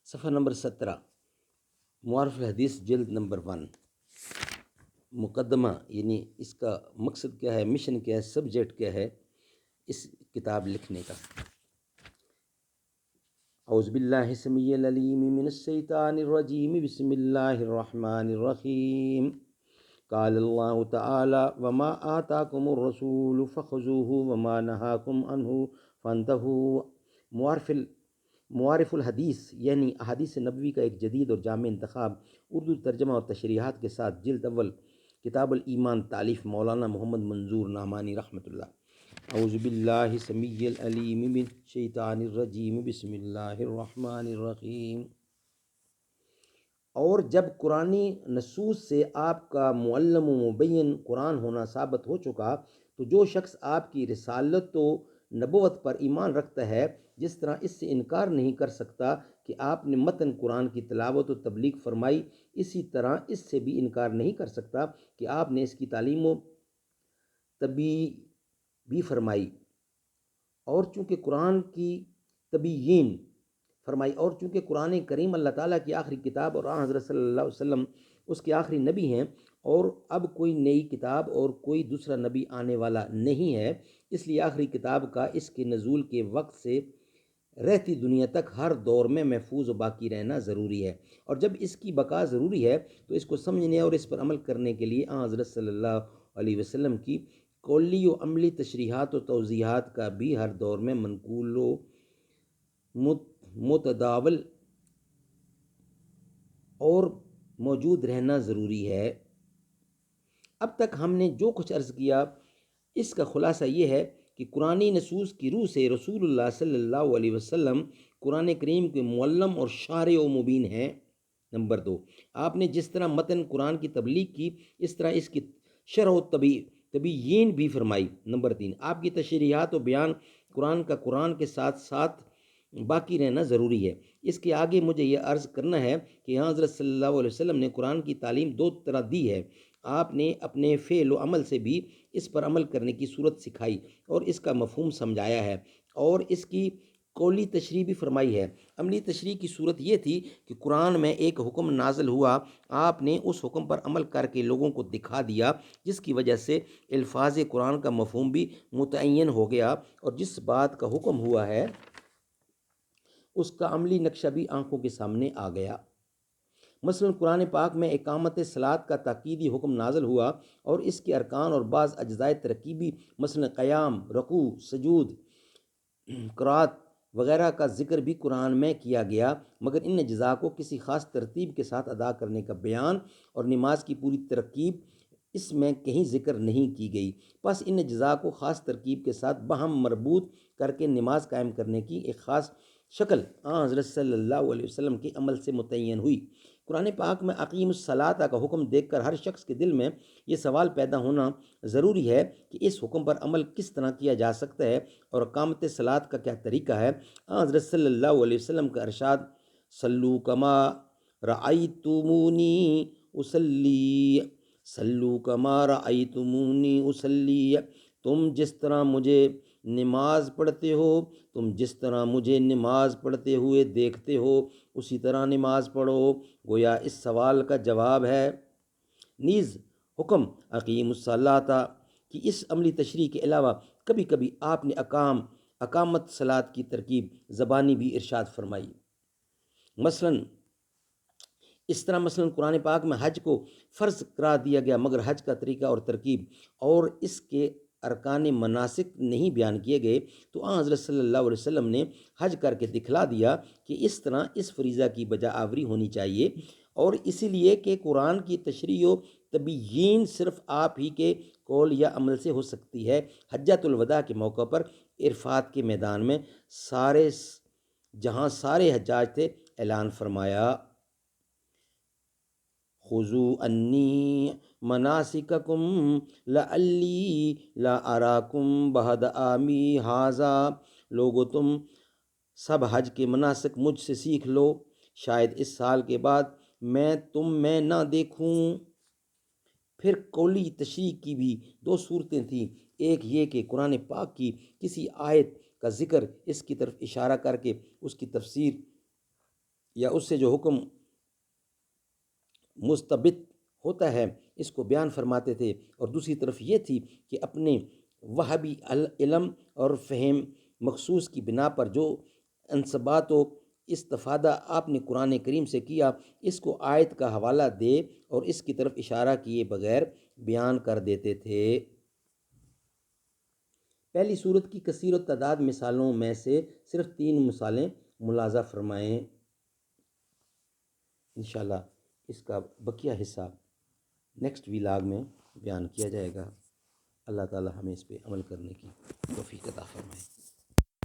صفحہ نمبر 17، معارف الحدیث جلد نمبر 1، مقدمہ، یعنی اس کا مقصد کیا ہے، مشن کیا ہے، سبجیکٹ کیا ہے اس کتاب لکھنے کا۔ اعوذ باللہ السمیع العلیم من الشیطان الرجیم، بسم اللہ الرحمن الرحیم۔ قال اللہ تعالی وما آتاکم الرسول فخذوہ وما نہاکم عنہ فانتہوا۔ معارف الحدیث یعنی احادیث نبوی کا ایک جدید اور جامع انتخاب، اردو ترجمہ اور تشریحات کے ساتھ، جلد اول، کتاب الایمان، تالیف مولانا محمد منظور نعمانی رحمۃ اللہ۔ اعوذ باللہ السمیع العلیم من الشیطان الرجیم، بسم اللہ الرحمن الرحیم۔ اور جب قرآنی نصوص سے آپ کا معلم و مبین قرآن ہونا ثابت ہو چکا، تو جو شخص آپ کی رسالت و نبوت پر ایمان رکھتا ہے، جس طرح اس سے انکار نہیں کر سکتا کہ آپ نے متن قرآن کی تلاوت و تبلیغ فرمائی، اسی طرح اس سے بھی انکار نہیں کر سکتا کہ آپ نے اس کی تعلیم و تبلیغ بھی فرمائی، اور چونکہ قرآن کی تبیین فرمائی، اور چونکہ قرآن کریم اللہ تعالیٰ کی آخری کتاب اور حضرت صلی اللہ علیہ وسلم اس کے آخری نبی ہیں، اور اب کوئی نئی کتاب اور کوئی دوسرا نبی آنے والا نہیں ہے، اس لیے آخری کتاب کا اس کے نزول کے وقت سے رہتی دنیا تک ہر دور میں محفوظ و باقی رہنا ضروری ہے۔ اور جب اس کی بقا ضروری ہے تو اس کو سمجھنے اور اس پر عمل کرنے کے لیے حضرت صلی اللہ علیہ وسلم کی قولی و عملی تشریحات و توضیحات کا بھی ہر دور میں منقول و متداول اور موجود رہنا ضروری ہے۔ اب تک ہم نے جو کچھ عرض کیا، اس کا خلاصہ یہ ہے کہ قرآنی نصوص کی روح سے رسول اللہ صلی اللہ علیہ وسلم قرآن کریم کے معلم اور شارع و مبین ہیں۔ نمبر 2، آپ نے جس طرح متن قرآن کی تبلیغ کی، اس طرح اس کی شرح و تبیین بھی فرمائی۔ نمبر 3، آپ کی تشریحات و بیان قرآن کا قرآن کے ساتھ ساتھ باقی رہنا ضروری ہے۔ اس کے آگے مجھے یہ عرض کرنا ہے کہ حضرت صلی اللہ علیہ وسلم نے قرآن کی تعلیم دو طرح دی ہے۔ آپ نے اپنے فعل و عمل سے بھی اس پر عمل کرنے کی صورت سکھائی اور اس کا مفہوم سمجھایا ہے، اور اس کی قولی تشریح بھی فرمائی ہے۔ عملی تشریح کی صورت یہ تھی کہ قرآن میں ایک حکم نازل ہوا، آپ نے اس حکم پر عمل کر کے لوگوں کو دکھا دیا، جس کی وجہ سے الفاظ قرآن کا مفہوم بھی متعین ہو گیا، اور جس بات کا حکم ہوا ہے اس کا عملی نقشہ بھی آنکھوں کے سامنے آ گیا۔ مثلا قرآن پاک میں اقامت صلاۃ کا تاکیدی حکم نازل ہوا، اور اس کے ارکان اور بعض اجزائے ترکیبی مثلا قیام، رکوع، سجود، قرات وغیرہ کا ذکر بھی قرآن میں کیا گیا، مگر ان اجزاء کو کسی خاص ترتیب کے ساتھ ادا کرنے کا بیان اور نماز کی پوری ترکیب اس میں کہیں ذکر نہیں کی گئی۔ پس ان اجزاء کو خاص ترکیب کے ساتھ باہم مربوط کر کے نماز قائم کرنے کی ایک خاص شکل حضرت صلی اللہ علیہ وسلم کے عمل سے متعین ہوئی۔ قرآن پاک میں اقیم الصلاۃ کا حکم دیکھ کر ہر شخص کے دل میں یہ سوال پیدا ہونا ضروری ہے کہ اس حکم پر عمل کس طرح کیا جا سکتا ہے، اور اقامت صلاۃ کا کیا طریقہ ہے۔ حضرت صلی اللہ علیہ وسلم کا ارشاد، صلو کما رأیتمونی اصلی، صلو کما رأیتمونی اصلی، تم جس طرح مجھے نماز پڑھتے ہو، تم جس طرح مجھے نماز پڑھتے ہوئے دیکھتے ہو، اسی طرح نماز پڑھو۔ گویا اس سوال کا جواب ہے۔ نیز حکم اقیم الصلاۃ کی اس عملی تشریح کے علاوہ کبھی کبھی آپ نے اقامت صلاۃ کی ترکیب زبانی بھی ارشاد فرمائی۔ اس طرح مثلا قرآن پاک میں حج کو فرض قرار دیا گیا، مگر حج کا طریقہ اور ترکیب اور اس کے ارکان مناسک نہیں بیان کیے گئے، تو حضرت صلی اللہ علیہ وسلم نے حج کر کے دکھلا دیا کہ اس طرح اس فریضہ کی بجا آوری ہونی چاہیے، اور اسی لیے کہ قرآن کی تشریح و تبیین صرف آپ ہی کے قول یا عمل سے ہو سکتی ہے۔ حجۃ الوداع کے موقع پر عرفات کے میدان میں جہاں سارے حجاج تھے، اعلان فرمایا، خذوا انی مناسککم لعلی لا اراکم بعد عامی ھذا، لوگو تم سب حج کے مناسک مجھ سے سیکھ لو، شاید اس سال کے بعد میں تم میں نہ دیکھوں۔ پھر قولی تشریح کی بھی دو صورتیں تھیں، ایک یہ کہ قرآن پاک کی کسی آیت کا ذکر، اس کی طرف اشارہ کر کے اس کی تفسیر یا اس سے جو حکم مستبد ہوتا ہے اس کو بیان فرماتے تھے، اور دوسری طرف یہ تھی کہ اپنے وہابی علم اور فہم مخصوص کی بنا پر جو انصبات و استفادہ آپ نے قرآن کریم سے کیا اس کو آیت کا حوالہ دے اور اس کی طرف اشارہ کیے بغیر بیان کر دیتے تھے۔ پہلی صورت کی کثیر و تعداد مثالوں میں سے صرف 3 مثالیں ملاحظہ فرمائیں۔ انشاءاللہ اس کا بقیہ حصہ نیکسٹ ویلاگ میں بیان کیا جائے گا۔ اللہ تعالی ہمیں اس پہ عمل کرنے کی توفیق عطا فرمائے۔